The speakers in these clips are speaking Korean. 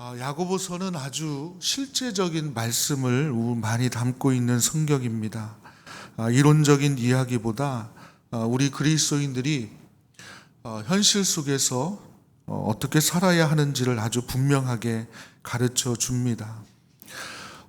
야고보서는 아주 실제적인 말씀을 많이 담고 있는 성경입니다. 이론적인 이야기보다 우리 그리스도인들이 현실 속에서 어떻게 살아야 하는지를 아주 분명하게 가르쳐 줍니다.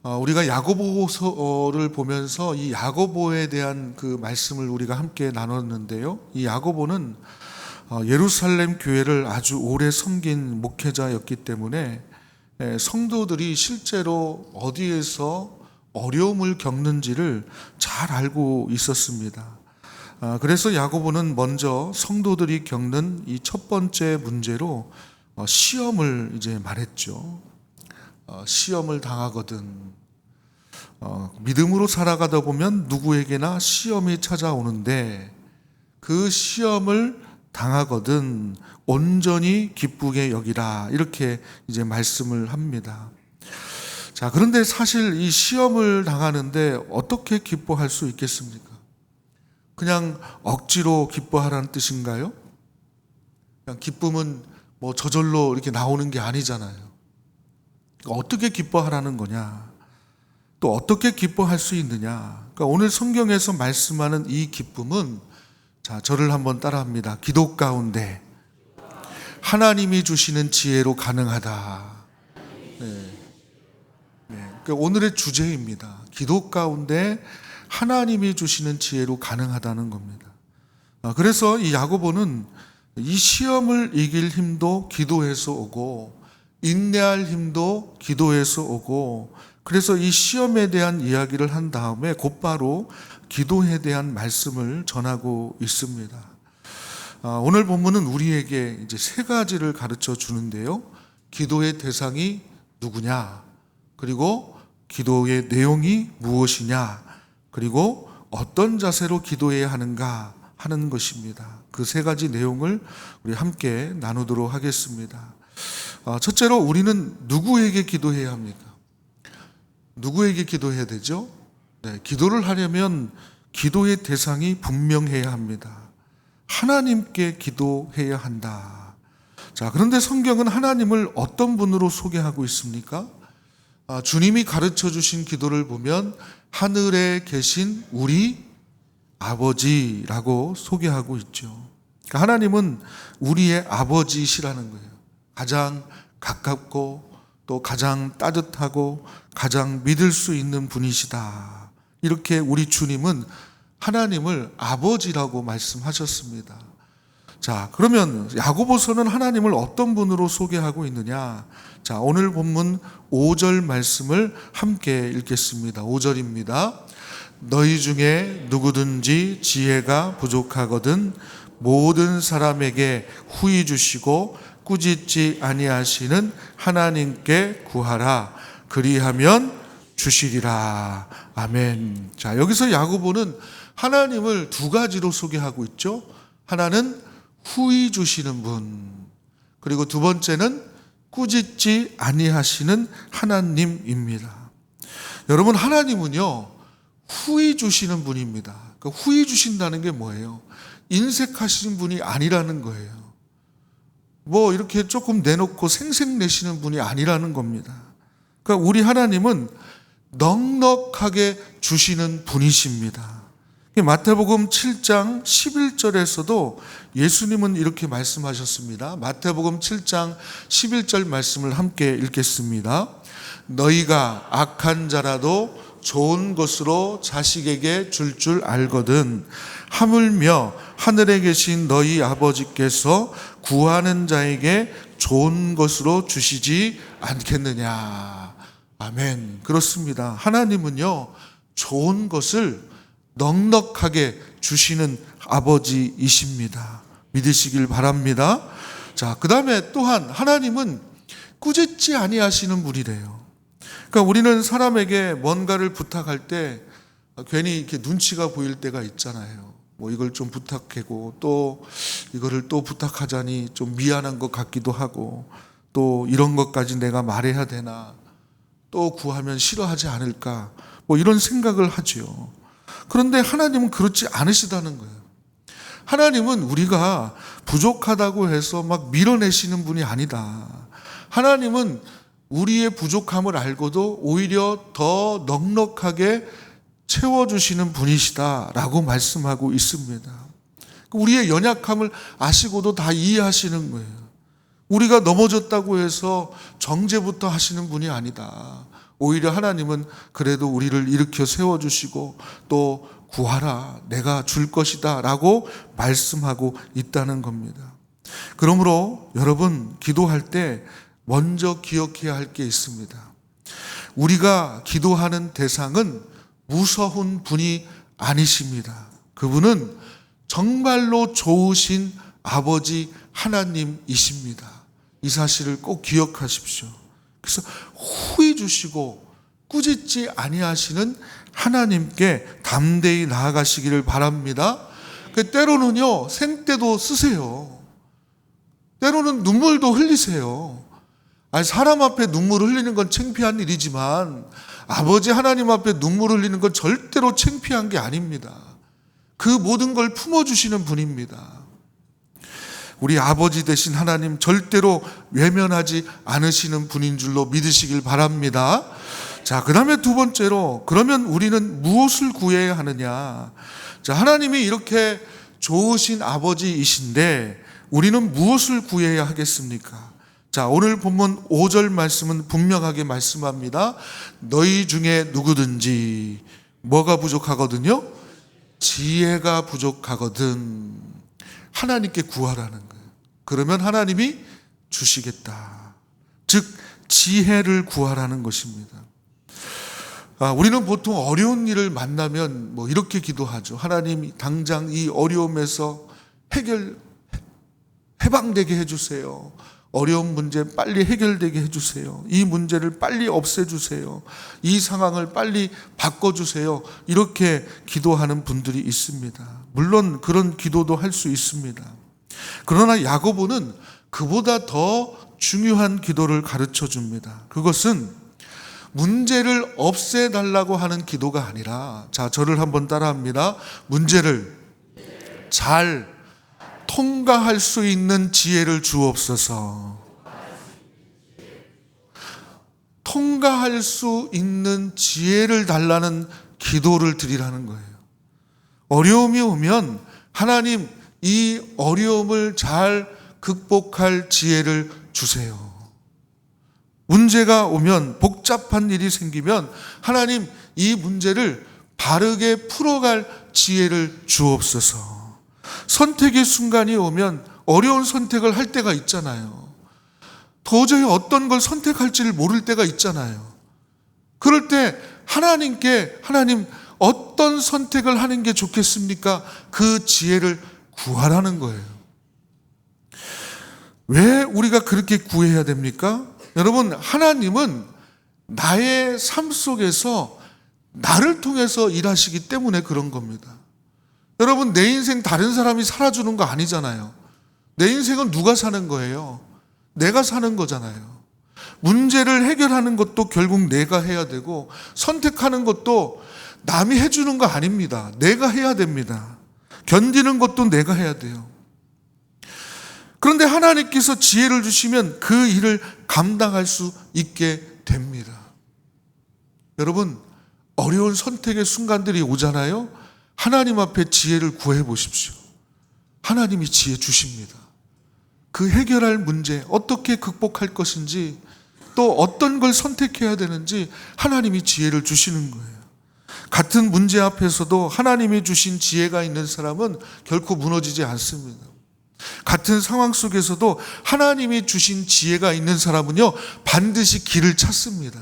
우리가 야고보서를 보면서 이 야고보에 대한 그 말씀을 우리가 함께 나눴는데요. 이 야고보는 예루살렘 교회를 아주 오래 섬긴 목회자였기 때문에 성도들이 실제로 어디에서 어려움을 겪는지를 잘 알고 있었습니다. 그래서 야고보는 먼저 성도들이 겪는 이 첫 번째 문제로 시험을 이제 말했죠. 시험을 당하거든. 믿음으로 살아가다 보면 누구에게나 시험이 찾아오는데 그 시험을 당하거든 온전히 기쁘게 여기라, 이렇게 이제 말씀을 합니다. 자, 그런데 사실 이 시험을 당하는데 어떻게 기뻐할 수 있겠습니까? 그냥 억지로 기뻐하라는 뜻인가요? 그냥 기쁨은 뭐 저절로 이렇게 나오는 게 아니잖아요. 어떻게 기뻐하라는 거냐? 또 어떻게 기뻐할 수 있느냐? 그러니까 오늘 성경에서 말씀하는 이 기쁨은, 자, 저를 한번 따라합니다. 기도 가운데 하나님이 주시는 지혜로 가능하다. 그러니까 오늘의 주제입니다. 기도 가운데 하나님이 주시는 지혜로 가능하다는 겁니다. 그래서 이 야고보는 이 시험을 이길 힘도 기도에서 오고, 인내할 힘도 기도에서 오고, 그래서 이 시험에 대한 이야기를 한 다음에 곧바로 기도에 대한 말씀을 전하고 있습니다. 오늘 본문은 우리에게 이제 세 가지를 가르쳐 주는데요. 기도의 대상이 누구냐, 그리고 기도의 내용이 무엇이냐, 그리고 어떤 자세로 기도해야 하는가 하는 것입니다. 그 세 가지 내용을 우리 함께 나누도록 하겠습니다. 첫째로 우리는 누구에게 기도해야 합니까? 누구에게 기도해야 되죠? 기도를 하려면 기도의 대상이 분명해야 합니다. 하나님께 기도해야 한다. 자, 그런데 성경은 하나님을 어떤 분으로 소개하고 있습니까? 주님이 가르쳐 주신 기도를 보면 하늘에 계신 우리 아버지라고 소개하고 있죠. 그러니까 하나님은 우리의 아버지시라는 거예요. 가장 가깝고 또 가장 따뜻하고 가장 믿을 수 있는 분이시다. 이렇게 우리 주님은 하나님을 아버지라고 말씀하셨습니다. 자, 그러면 야고보서는 하나님을 어떤 분으로 소개하고 있느냐? 자, 오늘 본문 5절 말씀을 함께 읽겠습니다. 5절입니다. 너희 중에 누구든지 지혜가 부족하거든 모든 사람에게 후히 주시고 꾸짖지 아니하시는 하나님께 구하라. 그리하면 주시리라. 아멘. 자, 여기서 야고보는 하나님을 두 가지로 소개하고 있죠. 하나는 후히 주시는 분, 그리고 두 번째는 꾸짖지 아니하시는 하나님입니다. 여러분, 하나님은요 후히 주시는 분입니다. 그러니까 후히 주신다는 게 뭐예요? 인색하시는 분이 아니라는 거예요. 뭐 이렇게 조금 내놓고 생색내시는 분이 아니라는 겁니다. 그러니까 우리 하나님은 넉넉하게 주시는 분이십니다. 마태복음 7장 11절에서도 예수님은 이렇게 말씀하셨습니다. 마태복음 7장 11절 말씀을 함께 읽겠습니다. 너희가 악한 자라도 좋은 것으로 자식에게 줄 알거든 하물며 하늘에 계신 너희 아버지께서 구하는 자에게 좋은 것으로 주시지 않겠느냐. 아멘. 그렇습니다. 하나님은요 좋은 것을 넉넉하게 주시는 아버지이십니다. 믿으시길 바랍니다. 자, 그 다음에 또한 하나님은 꾸짖지 아니하시는 분이래요. 그러니까 우리는 사람에게 뭔가를 부탁할 때 괜히 이렇게 눈치가 보일 때가 있잖아요. 뭐 이걸 좀 부탁하고 또 이거를 또 부탁하자니 좀 미안한 것 같기도 하고, 또 이런 것까지 내가 말해야 되나, 또 구하면 싫어하지 않을까, 뭐 이런 생각을 하죠. 그런데 하나님은 그렇지 않으시다는 거예요. 하나님은 우리가 부족하다고 해서 막 밀어내시는 분이 아니다. 하나님은 우리의 부족함을 알고도 오히려 더 넉넉하게 채워주시는 분이시다라고 말씀하고 있습니다. 우리의 연약함을 아시고도 다 이해하시는 거예요. 우리가 넘어졌다고 해서 정죄부터 하시는 분이 아니다. 오히려 하나님은 그래도 우리를 일으켜 세워주시고 또 구하라, 내가 줄 것이다 라고 말씀하고 있다는 겁니다. 그러므로 여러분, 기도할 때 먼저 기억해야 할 게 있습니다. 우리가 기도하는 대상은 무서운 분이 아니십니다. 그분은 정말로 좋으신 아버지 하나님이십니다. 이 사실을 꼭 기억하십시오. 그래서 후히 주시고 꾸짖지 아니하시는 하나님께 담대히 나아가시기를 바랍니다. 때로는요, 생때도 쓰세요. 때로는 눈물도 흘리세요. 아니, 사람 앞에 눈물을 흘리는 건 창피한 일이지만 아버지 하나님 앞에 눈물을 흘리는 건 절대로 창피한 게 아닙니다. 그 모든 걸 품어주시는 분입니다. 우리 아버지 되신 하나님 절대로 외면하지 않으시는 분인 줄로 믿으시길 바랍니다. 자, 그 다음에 두 번째로, 그러면 우리는 무엇을 구해야 하느냐? 자, 하나님이 이렇게 좋으신 아버지이신데 우리는 무엇을 구해야 하겠습니까? 자, 오늘 본문 5절 말씀은 분명하게 말씀합니다. 너희 중에 누구든지 뭐가 부족하거든요? 지혜가 부족하거든. 하나님께 구하라는 거예요. 그러면 하나님이 주시겠다. 즉 지혜를 구하라는 것입니다. 우리는 보통 어려운 일을 만나면 이렇게 기도하죠. 하나님, 당장 이 어려움에서 해방되게 해주세요. 어려운 문제 빨리 해결되게 해주세요. 이 문제를 빨리 없애주세요. 이 상황을 빨리 바꿔주세요. 이렇게 기도하는 분들이 있습니다. 물론 그런 기도도 할 수 있습니다. 그러나 야고보는 그보다 더 중요한 기도를 가르쳐 줍니다. 그것은 문제를 없애달라고 하는 기도가 아니라, 자, 저를 한번 따라합니다. 문제를 잘 통과할 수 있는 지혜를 주옵소서. 통과할 수 있는 지혜를 달라는 기도를 드리라는 거예요. 어려움이 오면 하나님, 이 어려움을 잘 극복할 지혜를 주세요. 문제가 오면, 복잡한 일이 생기면 하나님, 이 문제를 바르게 풀어갈 지혜를 주옵소서. 선택의 순간이 오면 어려운 선택을 할 때가 있잖아요. 도저히 어떤 걸 선택할지를 모를 때가 있잖아요. 그럴 때 하나님께, 하나님, 어떤 선택을 하는 게 좋겠습니까? 그 지혜를 구하라는 거예요. 왜 우리가 그렇게 구해야 됩니까? 여러분, 하나님은 나의 삶 속에서 나를 통해서 일하시기 때문에 그런 겁니다. 여러분, 내 인생 다른 사람이 살아주는 거 아니잖아요. 내 인생은 누가 사는 거예요? 내가 사는 거잖아요. 문제를 해결하는 것도 결국 내가 해야 되고, 선택하는 것도 남이 해주는 거 아닙니다. 내가 해야 됩니다. 견디는 것도 내가 해야 돼요. 그런데 하나님께서 지혜를 주시면 그 일을 감당할 수 있게 됩니다. 여러분, 어려운 선택의 순간들이 오잖아요. 하나님 앞에 지혜를 구해 보십시오. 하나님이 지혜 주십니다. 그 해결할 문제, 어떻게 극복할 것인지, 또 어떤 걸 선택해야 되는지 하나님이 지혜를 주시는 거예요. 같은 문제 앞에서도 하나님이 주신 지혜가 있는 사람은 결코 무너지지 않습니다. 같은 상황 속에서도 하나님이 주신 지혜가 있는 사람은요, 반드시 길을 찾습니다.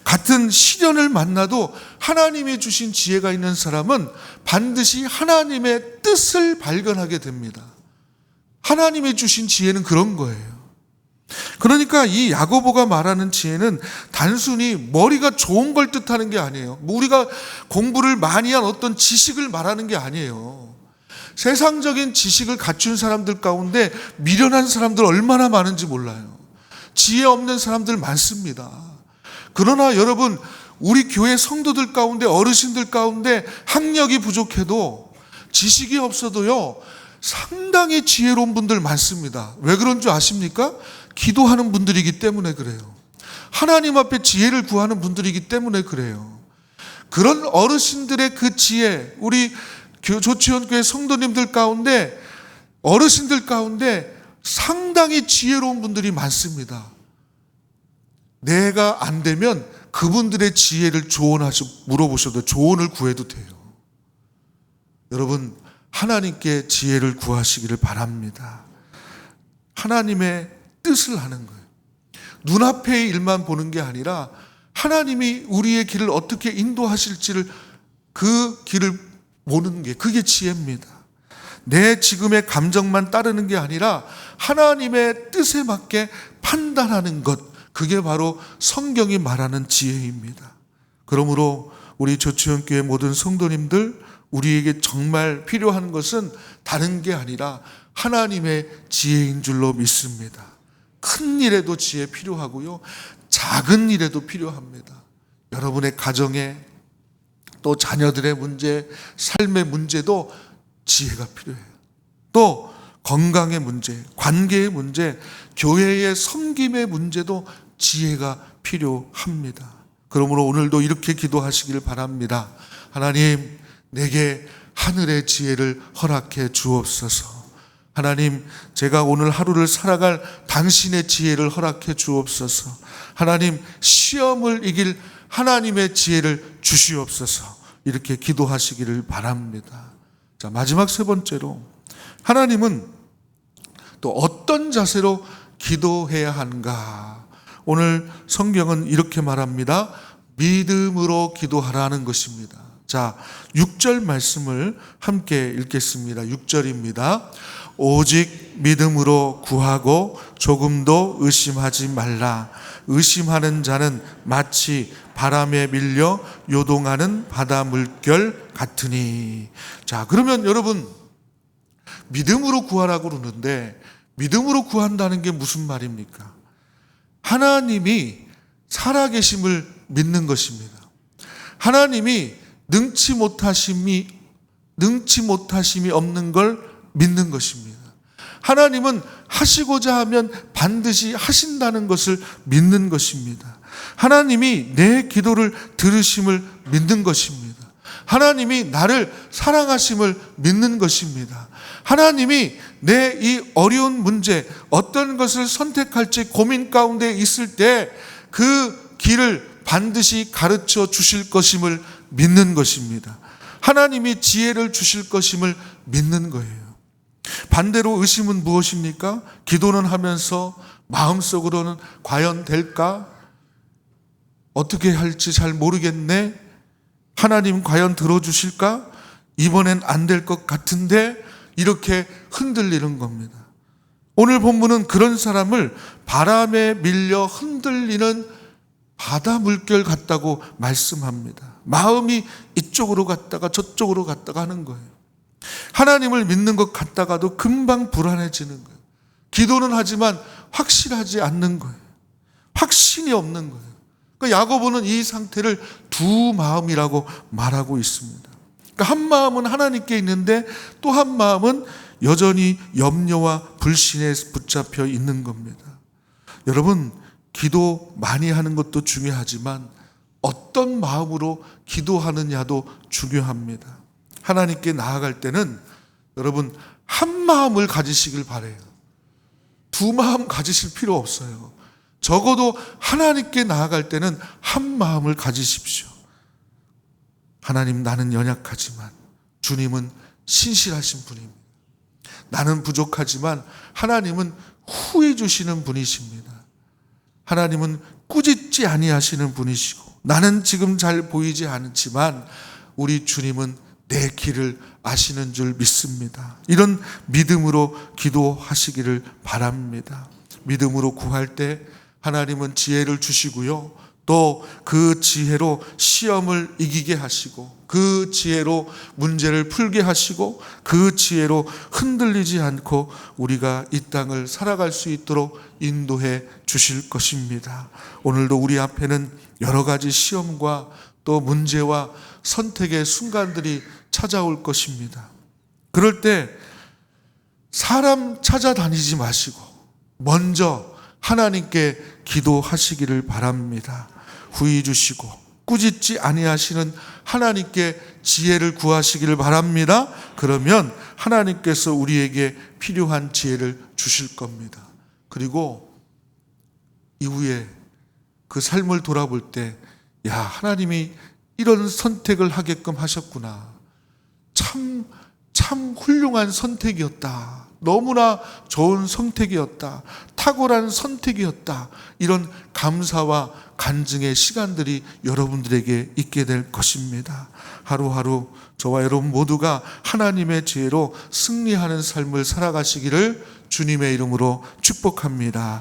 같은 시련을 만나도 하나님이 주신 지혜가 있는 사람은 반드시 하나님의 뜻을 발견하게 됩니다. 하나님이 주신 지혜는 그런 거예요. 그러니까 이 야고보가 말하는 지혜는 단순히 머리가 좋은 걸 뜻하는 게 아니에요. 우리가 공부를 많이 한 어떤 지식을 말하는 게 아니에요. 세상적인 지식을 갖춘 사람들 가운데 미련한 사람들 얼마나 많은지 몰라요. 지혜 없는 사람들 많습니다. 그러나 여러분, 우리 교회 성도들 가운데, 어르신들 가운데 학력이 부족해도, 지식이 없어도요, 상당히 지혜로운 분들 많습니다. 왜 그런 줄 아십니까? 기도하는 분들이기 때문에 그래요. 하나님 앞에 지혜를 구하는 분들이기 때문에 그래요. 그런 어르신들의 그 지혜, 우리 조치원교회 성도님들 가운데, 어르신들 가운데 상당히 지혜로운 분들이 많습니다. 내가 안 되면 그분들의 지혜를 물어보셔도 조언을 구해도 돼요. 여러분, 하나님께 지혜를 구하시기를 바랍니다. 하나님의 뜻을 하는 거예요. 눈앞의 일만 보는 게 아니라 하나님이 우리의 길을 어떻게 인도하실지를, 그 길을 보는 게, 그게 지혜입니다. 내 지금의 감정만 따르는 게 아니라 하나님의 뜻에 맞게 판단하는 것, 그게 바로 성경이 말하는 지혜입니다. 그러므로 우리 조치원교회 모든 성도님들, 우리에게 정말 필요한 것은 다른 게 아니라 하나님의 지혜인 줄로 믿습니다. 큰 일에도 지혜 필요하고요, 작은 일에도 필요합니다. 여러분의 가정에, 또 자녀들의 문제, 삶의 문제도 지혜가 필요해요. 또 건강의 문제, 관계의 문제, 교회의 섬김의 문제도 지혜가 필요합니다. 그러므로 오늘도 이렇게 기도하시길 바랍니다. 하나님, 내게 하늘의 지혜를 허락해 주옵소서. 하나님, 제가 오늘 하루를 살아갈 당신의 지혜를 허락해 주옵소서. 하나님, 시험을 이길 하나님의 지혜를 주시옵소서. 이렇게 기도하시기를 바랍니다. 자, 마지막 세 번째로, 하나님은 또 어떤 자세로 기도해야 하는가? 오늘 성경은 이렇게 말합니다. 믿음으로 기도하라는 것입니다. 자, 6절 말씀을 함께 읽겠습니다. 6절입니다. 오직 믿음으로 구하고 조금도 의심하지 말라. 의심하는 자는 마치 바람에 밀려 요동하는 바다 물결 같으니. 자, 그러면 여러분, 믿음으로 구하라고 그러는데, 믿음으로 구한다는 게 무슨 말입니까? 하나님이 살아계심을 믿는 것입니다. 하나님이 능치 못하심이 없는 걸 믿는 것입니다. 하나님은 하시고자 하면 반드시 하신다는 것을 믿는 것입니다. 하나님이 내 기도를 들으심을 믿는 것입니다. 하나님이 나를 사랑하심을 믿는 것입니다. 하나님이 내 이 어려운 문제, 어떤 것을 선택할지 고민 가운데 있을 때 그 길을 반드시 가르쳐 주실 것임을 믿는 것입니다. 하나님이 지혜를 주실 것임을 믿는 거예요. 반대로 의심은 무엇입니까? 기도는 하면서 마음속으로는 과연 될까? 어떻게 할지 잘 모르겠네? 하나님 과연 들어주실까? 이번엔 안 될 것 같은데? 이렇게 흔들리는 겁니다. 오늘 본문은 그런 사람을 바람에 밀려 흔들리는 바다 물결 같다고 말씀합니다. 마음이 이쪽으로 갔다가 저쪽으로 갔다가 하는 거예요. 하나님을 믿는 것 같다가도 금방 불안해지는 거예요. 기도는 하지만 확실하지 않는 거예요. 확신이 없는 거예요. 그러니까 야고보는 이 상태를 두 마음이라고 말하고 있습니다. 그러니까 한 마음은 하나님께 있는데 또 한 마음은 여전히 염려와 불신에 붙잡혀 있는 겁니다. 여러분, 기도 많이 하는 것도 중요하지만 어떤 마음으로 기도하느냐도 중요합니다. 하나님께 나아갈 때는 여러분 한 마음을 가지시길 바라요. 두 마음 가지실 필요 없어요. 적어도 하나님께 나아갈 때는 한 마음을 가지십시오. 하나님, 나는 연약하지만 주님은 신실하신 분입니다. 나는 부족하지만 하나님은 후히 주시는 분이십니다. 하나님은 꾸짖지 아니하시는 분이시고 나는 지금 잘 보이지 않지만 우리 주님은 내 길을 아시는 줄 믿습니다. 이런 믿음으로 기도하시기를 바랍니다. 믿음으로 구할 때 하나님은 지혜를 주시고요. 또 그 지혜로 시험을 이기게 하시고 그 지혜로 문제를 풀게 하시고 그 지혜로 흔들리지 않고 우리가 이 땅을 살아갈 수 있도록 인도해 주실 것입니다. 오늘도 우리 앞에는 여러 가지 시험과 또 문제와 선택의 순간들이 찾아올 것입니다. 그럴 때 사람 찾아다니지 마시고 먼저 하나님께 기도하시기를 바랍니다. 후히 주시고 꾸짖지 아니하시는 하나님께 지혜를 구하시기를 바랍니다. 그러면 하나님께서 우리에게 필요한 지혜를 주실 겁니다. 그리고 이후에 그 삶을 돌아볼 때, 야, 하나님이 이런 선택을 하게끔 하셨구나. 참 훌륭한 선택이었다. 너무나 좋은 선택이었다. 탁월한 선택이었다. 이런 감사와 간증의 시간들이 여러분들에게 있게 될 것입니다. 하루하루 저와 여러분 모두가 하나님의 지혜로 승리하는 삶을 살아가시기를 주님의 이름으로 축복합니다.